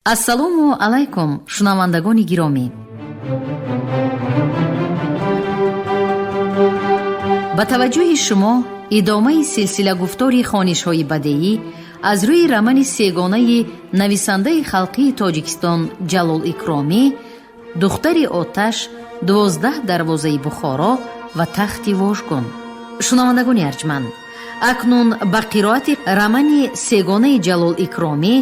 ассалому алайкум шунавандагони гиромӣ, ба таваҷҷӯҳи шумо идомаи силсила гуфтори хонишҳои бадеӣ аз рӯи рамани сегонаи нависандаи халқии Тоҷикистон Ҷалол Икромӣ, духтари Оташ, 12 дарвозаи Бухоро ва тахти Вожгон. шунавандагони арҷманд, акнун ба қироати рамани сегонаи Ҷалол Икромӣ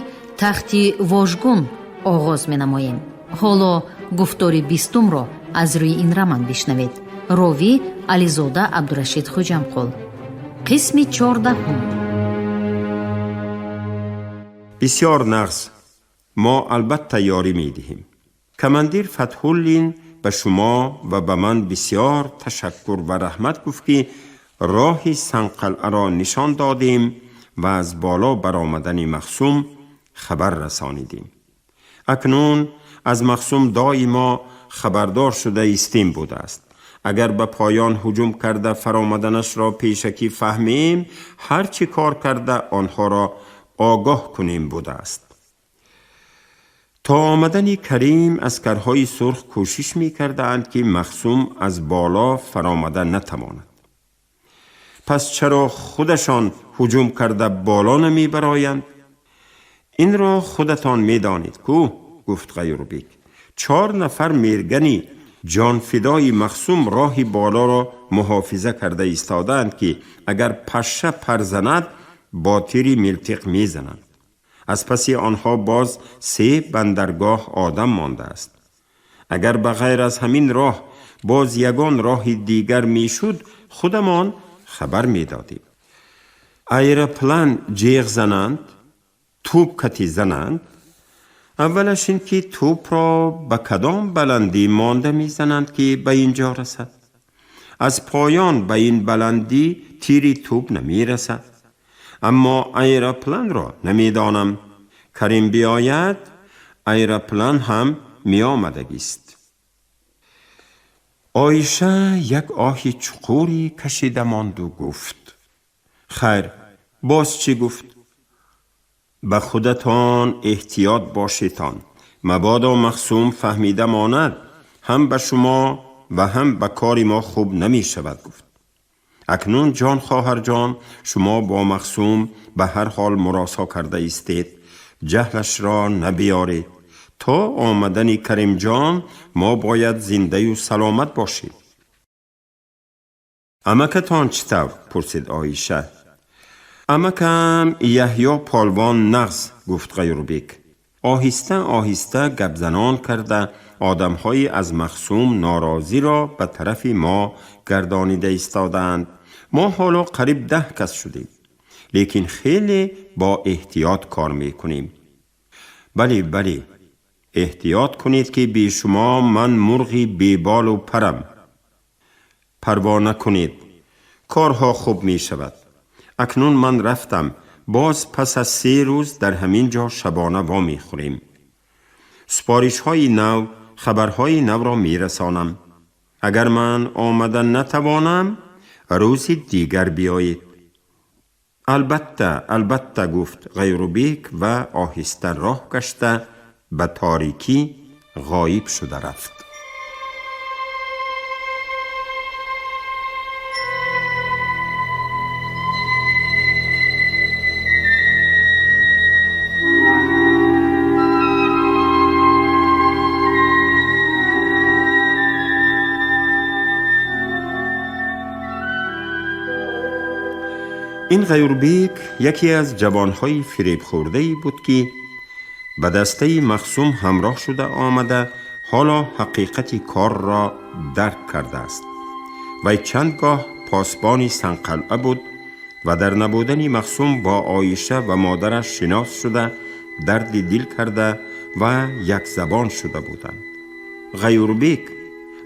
тахти Вожгун оғоз менамоем. ҳоло гуфтори 20-ро аз рӯи ин раман бишнавед. ровӣ Ализода Абдурашид Хуҷамқул. қисми 14. بسیار نغز. ما البته یاری می دهیم. کماندیر فتحالدین به شما و به من بسیار تشکر و رحمت گفت که راه سنقلعه را نشان دادیم و از بالا برآمدن مخصوم خبر رسانیدیم. اکنون از مخصوم دائما خبردار شده ایستیم بوده است. اگر به پایان هجوم کرده فرامدنش را پیشکی فهمیم، هر چی کار کرده آنها را آگاه کنیم بوده است. تا آمدن کریم عسکرهای سرخ کوشش می کردند که مخصوم از بالا فرامده نتواند. پس چرا خودشان هجوم کرده بالا نمی برایند؟ این را خودتان می دانید کو؟ گفت غیوربیک. 4 نفر میرگنی جان فدای مخصوم راه بالا را محافظه کرده ایستادند که اگر پشه پر زند با تیری ملتق می زنند. از پسی آنها باز 3 بندرگاه آدم مانده است. اگر بغیر از همین راه باز یگان راه دیگر می شد، خودمان خبر می دادیم. ایروپلان جیغ زنند، توپ کتی زنند. اولش این که توپ را به کدام بلندی مانده می زنند که به اینجا رسد. از پایان به این بلندی تیری توپ نمی رسد. اما ایروپلان را نمی دانم. کریم بیاید ایروپلان هم می آمدگیست. آیشه یک آهی چقوری کشیده ماند و گفت خیر، باز چی گفت؟ به خودتان احتیاط باشیتان، مبادا مخصوم فهمیده ماند، هم به شما و هم به کار ما خوب نمی شود گفت. اکنون جان خواهر جان، شما با مخصوم به هر حال مراسا کرده استید، جهلش را نبیارید. تا آمدن کریم جان ما باید زنده و سلامت باشید. امکتان چطور؟ پرسید آیشه. امکم یحیی پالوان نغز، گفت غیوربیک. آهسته آهسته گپ زنان کرده آدم‌های از مخصوم ناراضی را به طرف ما گردانیده ایستادند. ما حالا قریب 10 کس شدیم، لیکن خیلی با احتیاط کار میکنیم. بله، احتیاط کنید که بی شما من مرغی بی بال و پرم. پروا نکنید، کارها خوب می شود. اکنون من رفتم، باز پس از 3 روز در همین جا شبانه وا می خوریم. سپارش های نو، خبرهای نو را می رسانم. اگر من آمدن نتوانم، روز دیگر بیایید. البته گفت غیوربیک و آهسته راه گشته به تاریکی غایب شده رفت. این غیوربیک یکی از جوانهای فریب خورده‌ای بود که به دسته مخصوم همراه شده آمده حالا حقیقت کار را درک کرده است. و چندگاه پاسبانی سنقلعه بود و در نبودن مخصوم با آیشه و مادرش شناس شده درد دل کرده و یک زبان شده بودند. غیوربیک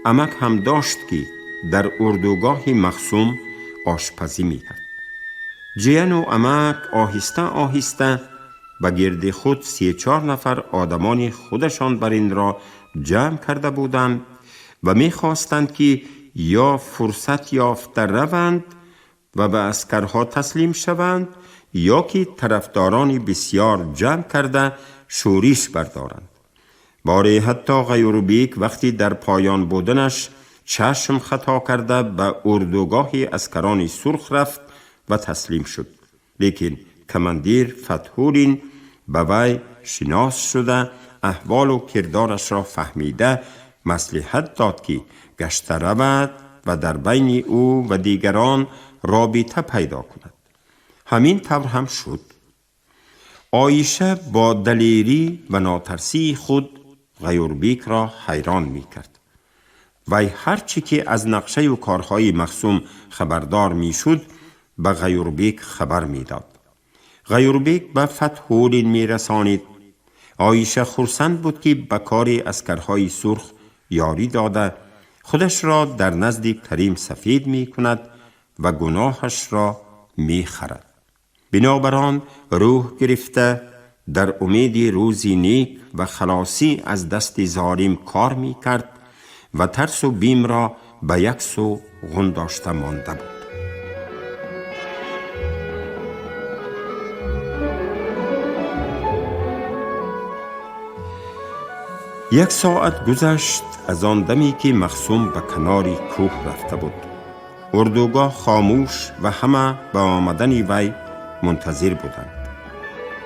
امک هم داشت که در اردوگاه مخصوم آشپزی می‌کرد. جیان و امک آهسته آهسته به گرد خود 34 نفر آدمان خودشان بر این را جمع کرده بودند و می خواستند که یا فرصت یافته روند و به عسکرها تسلیم شوند یا که طرفداران بسیار جمع کرده شوریش بردارند. باره حتی غیوربیک وقتی در پایان بودنش چشم خطا کرده به اردوگاه اسکران سرخ رفت و تسلیم شد. لیکن کماندیر فتحولین به وی شناس شده احوال و کردارش را فهمیده مصلحت داد که گشته رود و در بین او و دیگران رابطه پیدا کند. همین طور هم شد. عایشه با دلیری و ناترسی خود غیوربیک را حیران می کرد. وی هرچی که از نقشه و کارهای مخصوم خبردار می شد به غیوربیک خبر می داد. غیوربیک به فتحولین می رسانید. عایشه خرسند بود که به کار اسکرهای سرخ یاری داده خودش را در نزد کریم سفید می کند و گناهش را می خرد. بنابراین روح گرفته در امید روزی نیک و خلاصی از دست ظالم کار می کرد و ترس و بیم را به یک سو غنداشته مانده بود. یک ساعت گذشت از آن دمی که مخصوم به کناری کوه رفته بود. اردوگاه خاموش و همه به آمدن وی منتظر بودند.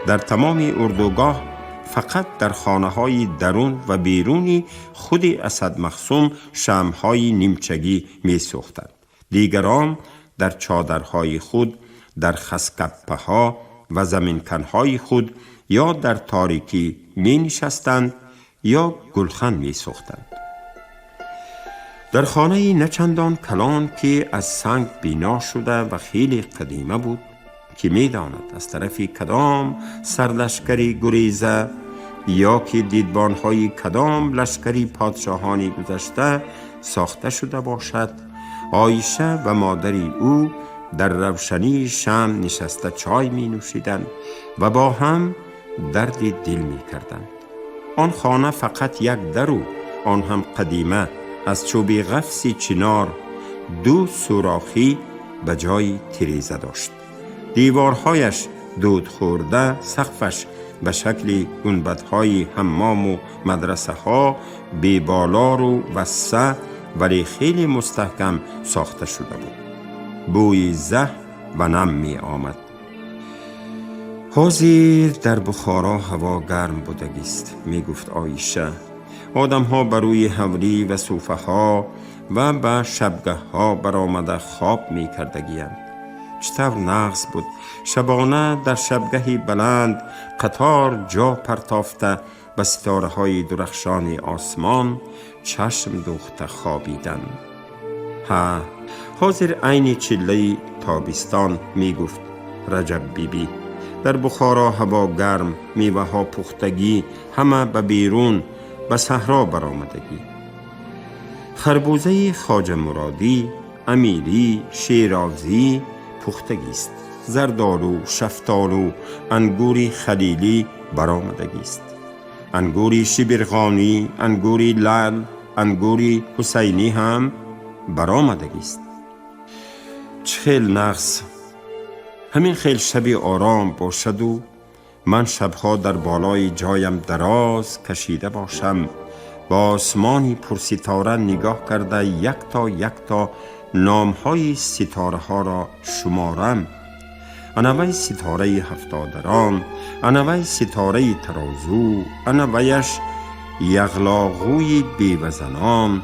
در تمام اردوگاه فقط در خانه‌های درون و بیرونی خود اسد مخصوم شمع‌های نیمچگی می‌سوختند. دیگران در چادرهای خود، در خسکپه‌ها و زمینکن‌های خود یا در تاریکی می‌نشستند یا گلخن می‌سوختند. در خانه نچندان کلان که از سنگ بنا شده و خیلی قدیمه بود که می‌داند از طرف کدام سرلشکری گریزه یا که دیدبان‌های کدام لشکری پادشاهانی گذشته ساخته شده باشد، عایشه و مادری او در روشنی شمع نشسته چای می نوشیدند و با هم درد دل می کردند. آن خانه فقط یک درو، آن هم قدیمه، از چوب قفس چنار دو سوراخی به جای تیریزه داشت. دیوارهایش دود خورده، سقفش به شکل گنبدهای حمام و مدرسه ها بی بالار و وسع ولی خیلی مستحکم ساخته شده بود. بوی زه و نم می آمد. حاضر در بخارا هوا گرم بودگیست، می گفت عایشه. آدم ها بروی حولی و صوفه ها و به شبگه ها برآمده خواب می کردگیند. چطور نغز بود شبانه در شبگهی بلند قطار جا پرتافته به ستاره های درخشان آسمان چشم دوخته خوابیدن. ها، حاضر عین چله تابستان می گفت رجب بیبی. در بخارا هوا گرم، میوه ها پختگی، همه به بیرون به صحرا برآمدگی. خربوزه خواجه مرادی، امیری، شیرازی پختگی است. زردالو، شفتالو، انگوری خلیلی برآمدگی است. انگوری شبرغانی، انگوری لعل، انگوری حسینی هم برآمدگی است. چه خیل نغز، همین خیل شبی آرام باشد و من شبها در بالای جایم دراز کشیده باشم، با آسمانی پرستاره نگاه کرده یک تا نامهای ستاره ها را شمارم. انوی ستاره هفتادران، انوی ستاره ترازو، انویش یغلاغوی بیوزنان.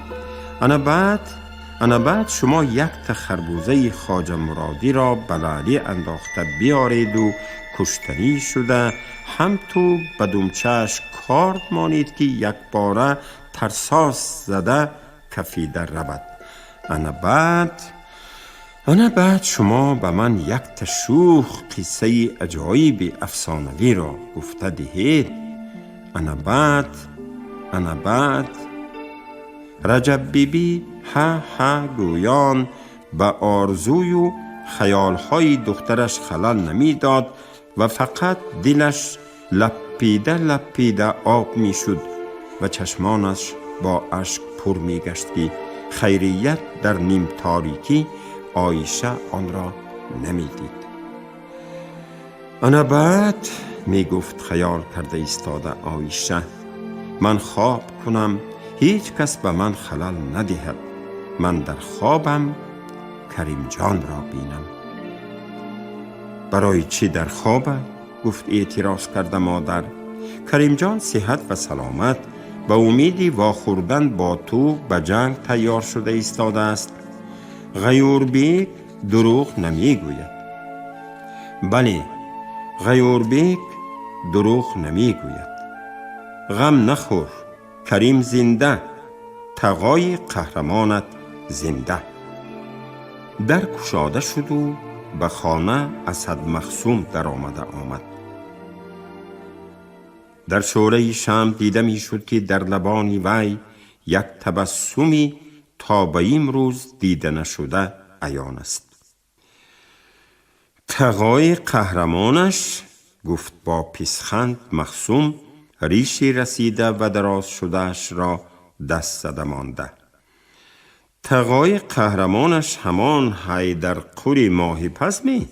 انا بعد شما یک خربوزه خواجه مرادی را بلالی انداخته بیارید و کشتنی شده هم تو بدومچهش کارد مانید که یک باره ترساس زده کفیده رود. انا بعد شما به من یک تشوخ قصه عجایب افسانوی را گفته دهید. انا بعد رجب بیبی ها گویان به آرزوی و خیالهای دخترش خلل نمی داد و فقط دلش لپیده آب می شد و چشمانش با اشک پر می گشت که خیریت در نیم تاریکی عایشه آن را نمی دید. انا بعد می گفت خیال کرده ایستاده عایشه، من خواب کنم هیچ کس به من خلل ندهد، من در خوابم کریم جان را بینم. برای چی در خواب؟ گفت اعتراض کرده مادر. کریم جان صحت و سلامت به امیدی واخوردن با تو به جنگ تیار شده ایستاده است. غیور بیگ دروغ نمی گوید. بله، غیور بیگ دروغ نمی گوید. غم نخور، کریم زنده، تقای قهرمانت زنده. در کشاده شد و به خانه اسد مخصوم در آمد. در شوره شمع دیده می شد که در لبان وی یک تبسمی تا به امروز دیده نشده عیان است. تقای قهرمانش، گفت با پیسخند مخصوم، ریشی رسیده و دراز شدهش را دست زده مانده. تقای قهرمانش همان حیدر قلی ماه پس می؟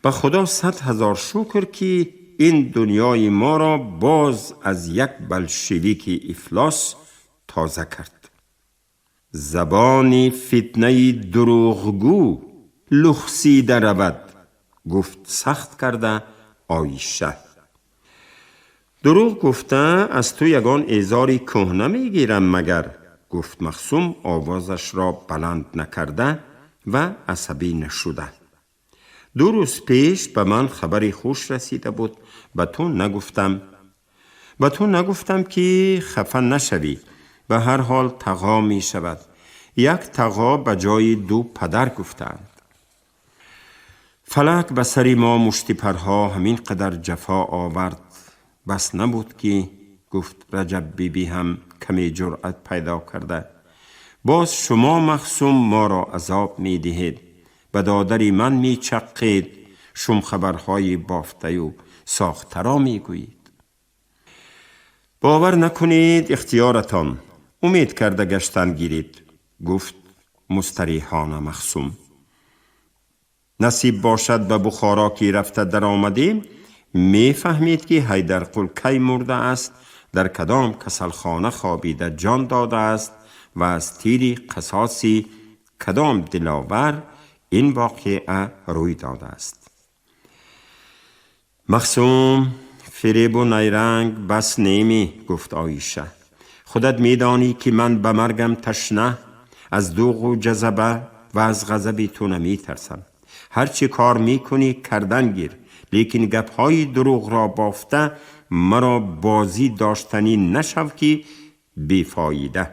به خدا 100,000 شکر که این دنیای ما را باز از یک بلشویک افلاس تازه کرد. زبان فتنه دروغگو لخسیده رود، گفت سخت کرده عایشه. دروغ گفته از تو یگان ایزاری کهنه میگیرم مگر؟ گفت مخصوم آوازش را بلند نکرده و عصبی نشده. 2 روز پیش به من خبری خوش رسیده بود، به تو نگفتم که خفه نشوی. به هر حال تقا می شود. یک تقا به جای 2 پدر گفتند. فلک به سری ما مشتی پرها همین قدر جفا آورد. بس نبود که گفت رجب بیبی هم کمی جرأت پیدا کرده. باز شما مخصوم ما را عذاب می دهید. به دادری من می چقید، شم خبرهای بافته و ساخته را می گویید. باور نکنید اختیارتان، امید کرده گشتن گیرید، گفت مستریحانه مخصوم. نصیب باشد به بخارا که رفته در آمدیم، می فهمید که حیدر قل کی مرده است، در کدام کسلخانه خوابیده جان داده است و از تیری قصاصی کدام دلاور این واقعه روی داده است. مخصوم فریب و نیرنگ بس نیمی، گفت عایشه. خودت میدانی که من به مرگم تشنه، از دوغ و جذبه و از غضب تو نمی ترسم. هر چی کار میکنی کردن گیر، لیکن گپهای دروغ را بافته مرا بازی داشتنی نشو که بیفایده.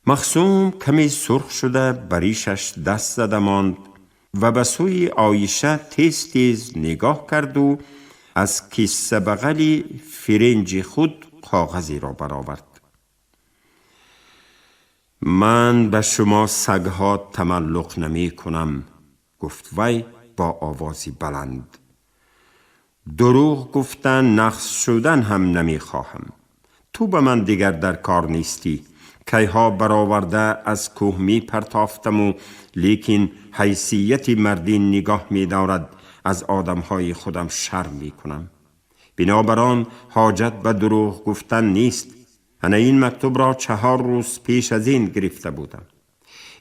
مخصوم کمی سرخ شده بریشش دست زده ماند و به سوی عایشه تیز تیز نگاه کرد و از کیسه بغلی فرنج خود کاغذی را برآورد. من به شما سگها تملق نمی کنم، گفت وی با آوازی بلند. دروغ گفتن نقص شدن هم نمی خواهم. تو به من دیگر در کار نیستی. کیها برآورده از کوه می پرتافتم و لیکن حیثیت مردی نگاه می دارد، از آدمهای خودم شرم می کنم. بنابران حاجت به دروغ گفتن نیست. انا این مکتوب را 4 روز پیش از این گرفته بودم.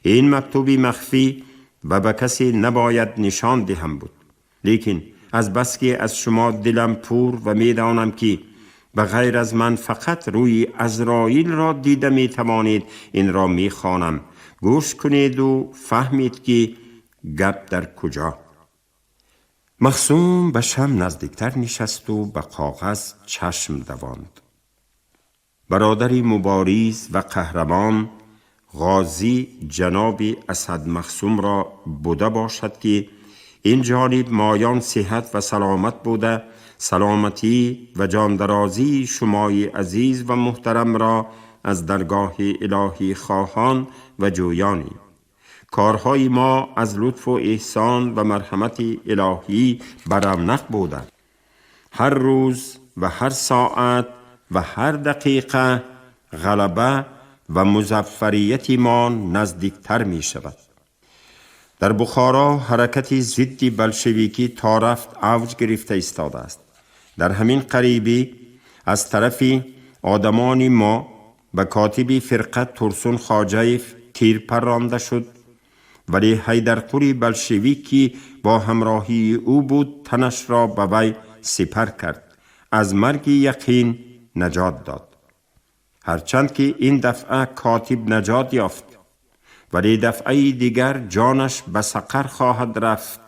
این مکتوبی مخفی و به کسی نباید نشان دهم بود، لیکن از بس که از شما دلم پور و می دانم که به غیر از من فقط روی عزراییل را دیده می توانید، این را می خوانم. گوش کنید و فهمید که گپ در کجا. مخصوم به شم نزدیکتر نشست و به کاغذ چشم دواند. برادری مبارز و قهرمان غازی جناب اسد مخصوم را بوده باشد که این جانب مایان صحت و سلامت بوده، سلامتی و جاندرازی شمای عزیز و محترم را از درگاه الهی خواهان و جویانی. کارهای ما از لطف و احسان و مرحمت الهی برمنق بوده. هر روز و هر ساعت و هر دقیقه غلبه و مظفریت ما نزدیکتر می شود. در بخارا حرکت ضد بلشویکی تا رفت اوج گرفته ایستاده است. در همین قریبی از طرفی آدمان ما به کاتب فرقه ترسون خواجیف تیر پرانده شد، ولی حیدرقلی بلشویکی با همراهی او بود تنش را به وی سپر کرد، از مرگ یقین نجات داد. هرچند که این دفعه کاتب نجات یافت، ولی دفعه دیگر جانش به سقر خواهد رفت،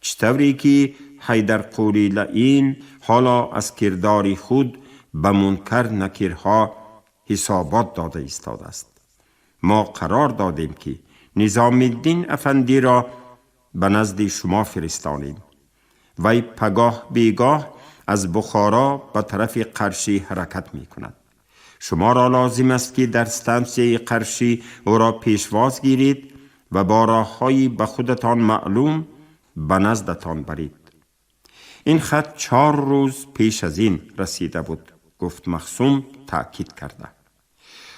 چطوری که حیدرقلی لعین حالا از کردار خود به منکر نکرها حسابات داده ایستاده است. ما قرار دادیم که نظام الدین افندی را به نزد شما فرستانیم. وی پگاه بیگاه از بخارا به طرف قرشی حرکت می کند. شما را لازم است که در استانسیه قرشی او را پیشواز گیرید و با راه‌هایی به خودتان معلوم به نزدتان برید. این خط 4 روز پیش از این رسیده بود، گفت مخصوم تأکید کرده.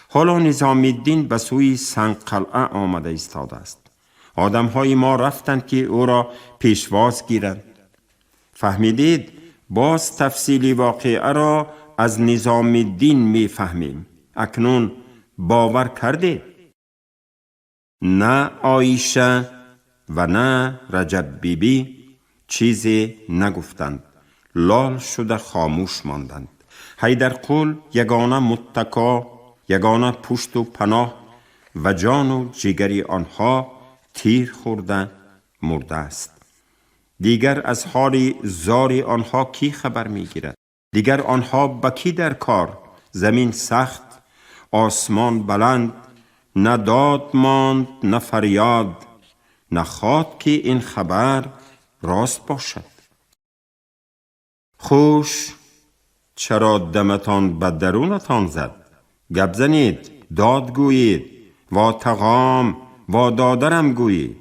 حالا نظام الدین به سوی سنگقلعه آمده ایستاده است. آدم‌های ما رفتند که او را پیشواز گیرند. فهمیدید؟ باز تفصیلی واقعه را از نظام الدین می فهمیم. اکنون باور کردید؟ نه عایشه و نه رجب بیبی چیزی نگفتند. لال شده خاموش ماندند. حیدرقل یگانه متکا، یگانه پشت و پناه و جان و جگری آنها تیر خورده مرده است. دیگر از حال زار آنها کی خبر می گیرد؟ دیگر آنها با کی در کار؟ زمین سخت، آسمان بلند، نه داد ماند نه فریاد، نخواد که این خبر راست باشد. خوش، چرا دمتان به درونتان زد؟ گپ زنید، داد گویید، وا تغام، وا دادرم گویید.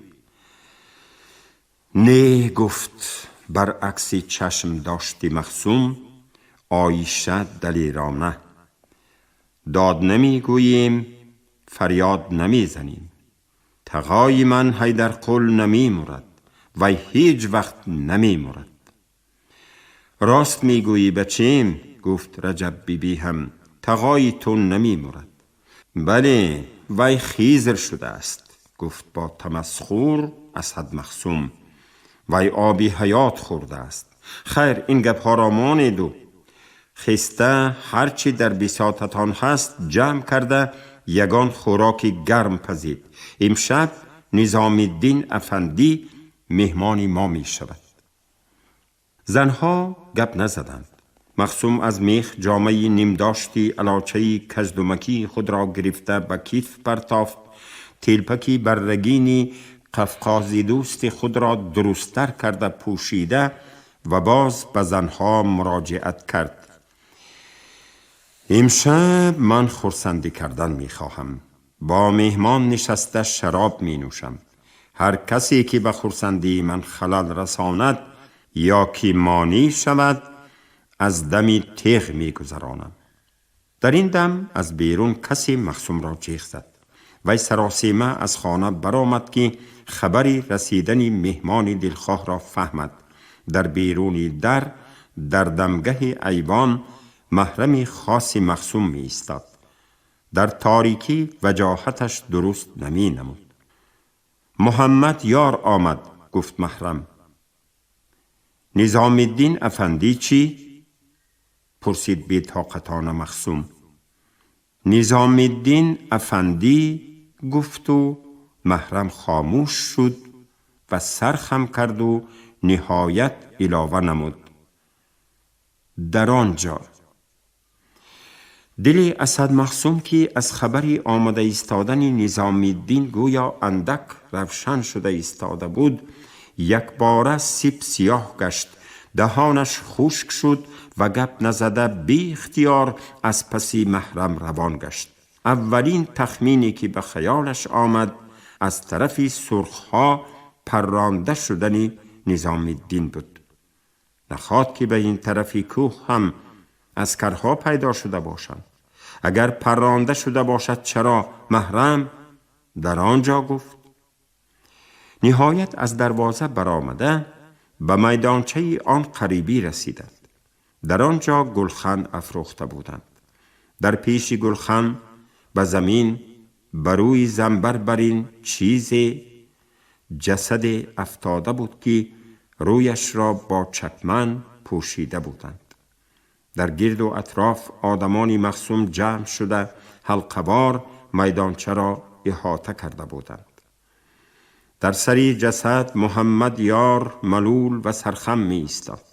نه، گفت برعکس چشم داشتی مخصوم، عایشه دلیرانه. داد نمی گوییم، فریاد نمی زنیم. تقای من حیدرقل نمی مرد و هیچ وقت نمی مرد. راست می گویی بچیم، گفت رجب بیبی هم، تقای تو نمی مرد. بله، وی خیزر شده است، گفت با تمسخر اسد مخصوم. وی آبی حیات خورده است. خیر، این گپ ها را مانید و خسته هرچی در بساطتان هست جمع کرده یگان خوراکی گرم پزید. امشب نظام الدین افندی مهمان ما می شود. زنها گپ نزدند. مخصوم از میخ جامعی نیم داشتی علاچهی کزدمکی خود را گرفته به کیف پرتافت، تیلپکی بررگینی قفقازی دوست خود را درستر کرده پوشیده و باز به زنها مراجعت کرد. امشب من خرسندی کردن می خواهم. با مهمان نشسته شراب می نوشم. هر کسی که به خرسندی من خلل رساند یا که مانی شود از دمی تیغ می گذرانم. در این دم از بیرون کسی مخصوم را جیغ زد. وی سراسیمه از خانه برآمد که خبری رسیدن مهمان دلخواه را فهمد. در بیرونی در دمگه ایوان محرم خاص مخصوم می ایستاد. در تاریکی وجاهتش درست نمی نمود. محمد یار آمد، گفت محرم. نظام الدین افندی چی؟ پرسید بی طاقتانه مخصوم. نظام الدین افندی گفت و محرم خاموش شد و سرخم کرد و نهایت علاوه نمود. در آنجا دل اسد مخصوم که از خبری آمده ایستادن نظام الدین گویا اندک روشن شده ایستاده بود، یک باره سیب سیاه گشت، دهانش خشک شد و گپ نزده بی اختیار از پسی محرم روان گشت. اولین تخمینی که به خیالش آمد از طرفی سرخها پرانده شدن نظام الدین بود. نخواد که به این طرفی کوه هم عسکرها پیدا شده باشند. اگر پرانده شده باشد چرا؟ محرم در آنجا گفت. نهایت از دروازه برآمده به میدانچه آن قریبی رسیدند. در آنجا گلخن افروخته بودند. در پیش گلخن به زمین بر روی زنبر برین چیز جسد افتاده بود که رویش را با چکمن پوشیده بودند. در گرد و اطراف آدمانی مخصوم جمع شده حلقه‌وار میدانچه را احاطه کرده بودند. در سری جسد محمد یار ملول و سرخم می ایستاد.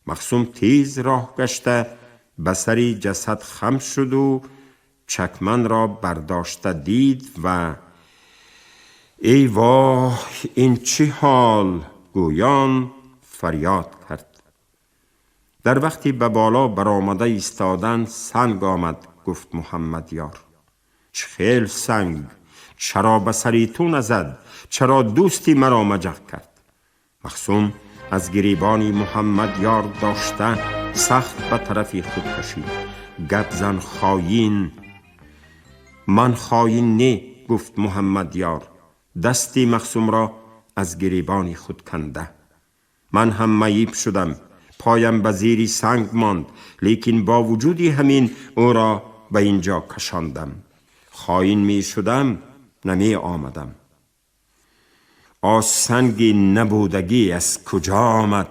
مخصوم تیز راه گشته به سری جسد خم شد و چکمن را برداشته دید و ای واه این چه حال گویان فریاد کرد. در وقتی به بالا برآمده ایستادن سنگ آمد. گفت محمد یار چه خیل سنگ، چرا به سری تو نزد؟ چرا دوستی مرا مجق کرد؟ مخصوم از گریبانی محمد یار داشته سخت به طرفی خود کشید. گپ زن خاین. من خاین نه، گفت محمد یار دستی مخصوم را از گریبانی خود کنده. من هم معیب شدم، پایم به زیر سنگ ماند، لیکن با وجودی همین او را به اینجا کشاندم. خاین می شدم نمی آمدم. سنگی نبودگی از کجا آمد؟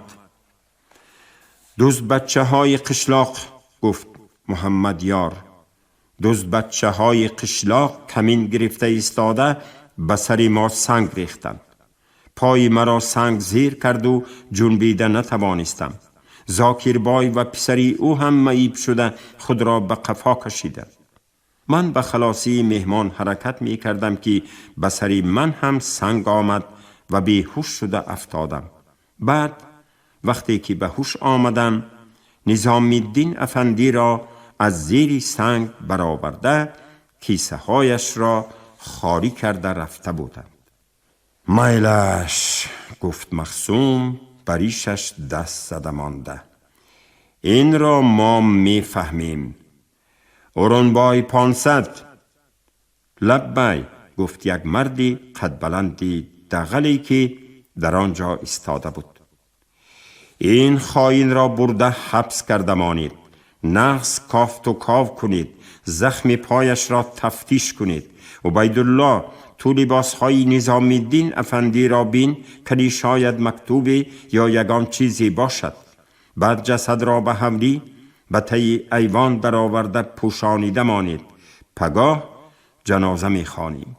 دوز بچه های قشلاق، گفت محمد یار. دوز بچه های قشلاق کمین گرفته ایستاده به سر ما سنگ ریختند. پای مرا سنگ زیر کرد و جنبیده نتوانستم. زاکر بای و پسری او هم معیب شده خود را به قفا کشیدند. من به خلاصی مهمان حرکت می کردم که به سری من هم سنگ آمد و بیهوش شده افتادم. بعد وقتی که به هوش آمدم نظام الدین افندی را از زیر سنگ برآورده کیسه هایش را خالی کرده رفته بودند. میلش، گفت مخصوم بریشش دست زده مانده. این را ما می فهمیم. اورنبای 500. لبی، گفت یک مردی قد بلندی دغلی که در آنجا ایستاده بود. این خائن را برده حبس کرده مانید. نقص کافت و کاو کنید. زخم پایش را تفتیش کنید. عبیدالله، تو لباسهای نظام الدین افندی را بین که شاید مکتوبی یا یگان چیزی باشد. بعد جسد را به حملی به تی ایوان برآورده پوشانیده مانید. پگاه جنازه می خوانیم.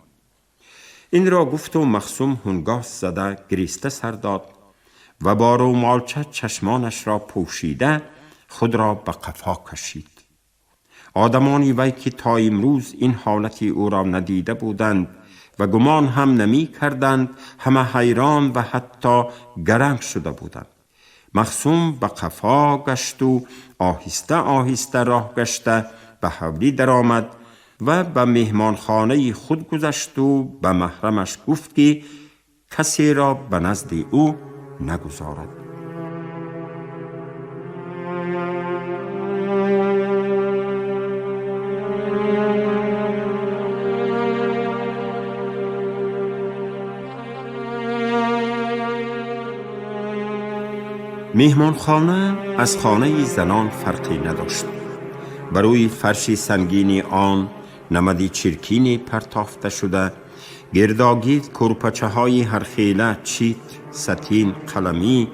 این را گفت و مخصوم هنگاس زده گریسته سر داد و با رومالچه چشمانش را پوشیده خود را به قفا کشید. آدمانی وی که تا امروز این حالتی او را ندیده بودند و گمان هم نمی کردند همه حیران و حتی گرنگ شده بودند. مخصوم به قفا گشت و آهسته آهسته راه گشته به حولی در آمد و به مهمانخانه خود گذشت و به محرمش گفت که کسی را به نزد او نگذارد. مهمانخانه از خانه زنان فرقی نداشت. بروی فرش سنگینی آن نمدی چرکینی پرتافته شده، گرداگیر کرپچه های هرخیله چیت، ستین، قلمی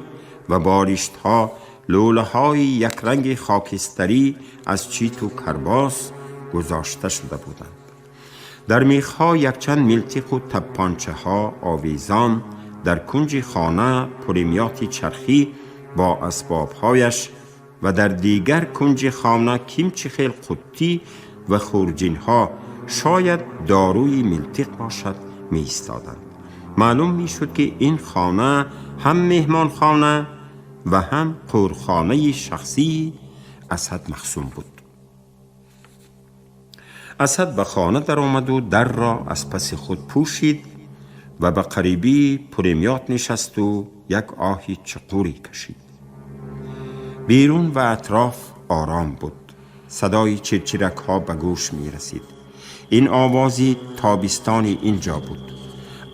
و بارشت ها لوله های یک رنگ خاکستری از چیت و کرباس گذاشته شده بودند. در میخ ها یک چند ملتق و تپانچه ها آویزان، در کنج خانه پرمیاتی چرخی با اسبابهایش و در دیگر کنج خانه کیمچی خیل قطی و خورجین ها شاید داروی ملتق باشد می ایستادند. معلوم می شد که این خانه هم مهمان خانه و هم قورخانه شخصی اسد مخصوم بود. اسد به خانه در آمد و در را از پس خود پوشید و به قریبی پرمیات نشست و یک آهی چقوری کشید. بیرون و اطراف آرام بود. صدای چرچرک ها به گوش می رسید. این آوازی تابستانی اینجا بود.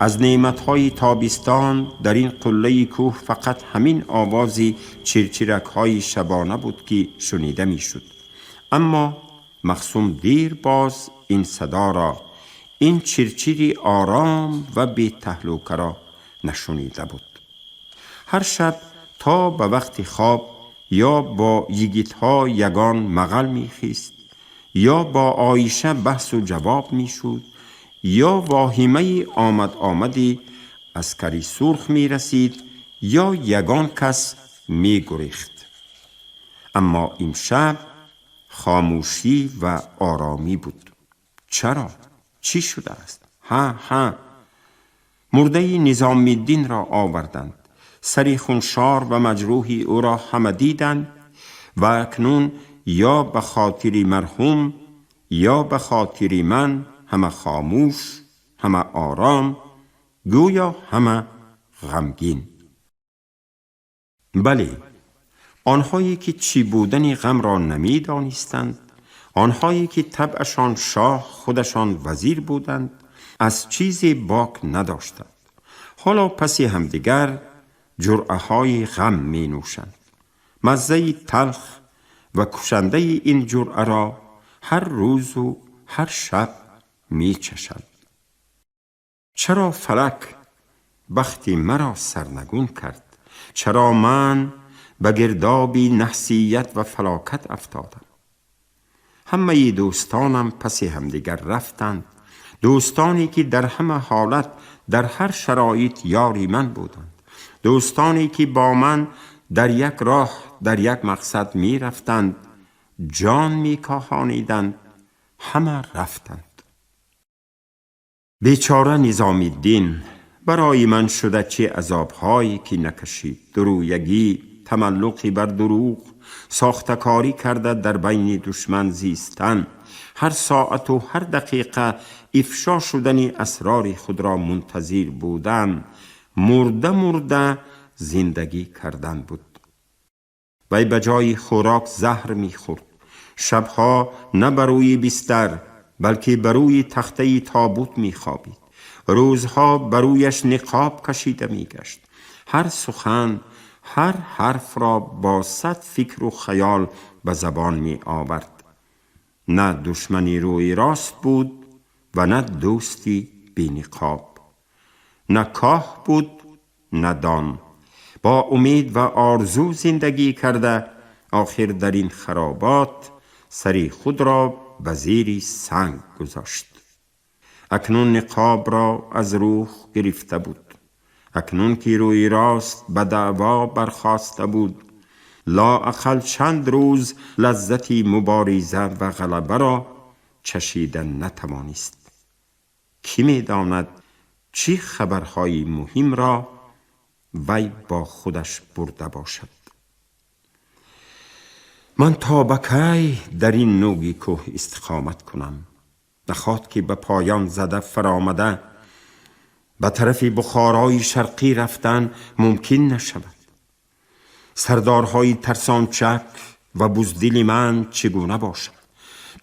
از نعمتهای تابستان در این قله کوه فقط همین آوازی چرچرک‌های شبانه بود که شنیده میشد. اما مخصوم دیر باز این صدا را، این چرچری آرام و بی تهلوکه را نشنیده بود. هر شب تا به وقت خواب یا با یگیت‌ها یگان مغل می‌خیست، یا با عایشه بحث و جواب می‌شد، یا واهمه آمدی از کری سرخ می‌رسید، یا یگان کس می‌گریخت. اما این شب خاموشی و آرامی بود. چرا؟ چی شده است؟ ها مرده نظام الدین را آوردند. سری خونشار و مجروحی او را همه دیدند و اکنون یا به خاطر مرحوم یا به خاطر من همه خاموش، همه آرام، گویا همه غمگین. بله، آنهایی که چی بودن غم را نمی دانستند، آنهایی که طبعشان شاه خودشان وزیر بودند، از چیزی باک نداشتند. حالا پس همدیگر جرعه های غم می نوشند. مزه تلخ و کشنده این جرعه را هر روز و هر شب می چشند. چرا فلک بختی مرا سرنگون کرد؟ چرا من به گردابی نحسیت و فلاکت افتادم؟ همه دوستانم پس همدیگر رفتند، دوستانی که در همه حالت در هر شرایط یاری من بودند، دوستانی که با من در یک راه در یک مقصد می رفتند، جان می کاهانیدند، همه رفتند. بیچاره نظام الدین، برای من شده چه عذابهایی که نکشید. درویگی، تملقی بر دروغ، ساختکاری کرده در بین دشمن زیستن، هر ساعت و هر دقیقه افشا شدن اسرار خود را منتظر بودن، مرده زندگی کردن بود. وی بجای خوراک زهر می‌خورد. شبها نه بروی بستر بلکه بروی تخته تابوت می‌خوابید. روزها برویش نقاب کشیده می‌گشت. هر سخن، هر حرف را با 100 فکر و خیال به زبان می آورد. نه دشمنی روی راست بود و نه دوستی بی نقاب. نه کاه بود نه دان. با امید و آرزو زندگی کرده، آخر در این خرابات سری خود را به زیر سنگ گذاشت. اکنون نقاب را از روح گرفته بود. اکنون که روی راست به دعوا برخاسته بود، لااقل چند روز لذتی مبارزه و غلبه را چشیدن نتوانست. کی می داند چی خبرهای مهم را وی با خودش برده باشد. من تا به کی در این نوگی کوه استقامت کنم؟ نخواد که به پایان زده فرآمده به طرف بخارای شرقی رفتن ممکن نشود. سردارهای ترسانچک و بزدل من چگونه باشد؟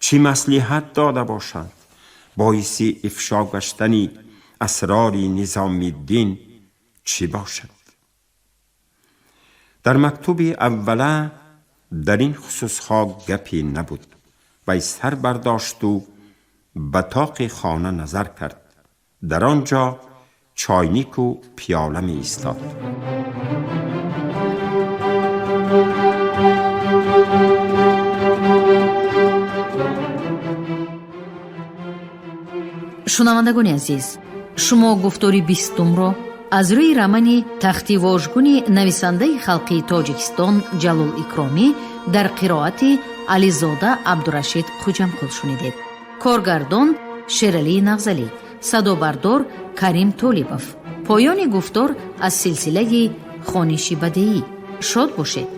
چی مصلحت داده باشند؟ باعث افشا گشتن اسرار نظام الدین چی باشد؟ در مکتوب اوله در این خصوصها گپی نبود. وی سر برداشت و به طاق خانه نظر کرد. در آنجا چاینیک و پیاله می ایستاد. шунавандагони азиз, шумо гуфтори 20-ро аз рӯи рамани тахти вожгуни нависандаи халқии тоҷикистон Ҷалол Икромӣ дар қироати Ализода Абдурашид Хуҷамкул шунидед. Коргардон Шералии Нағзалӣ, садобардор Карим Толибов. поёни гуфтор аз силсилаи хониши бадеӣ. шод бошед.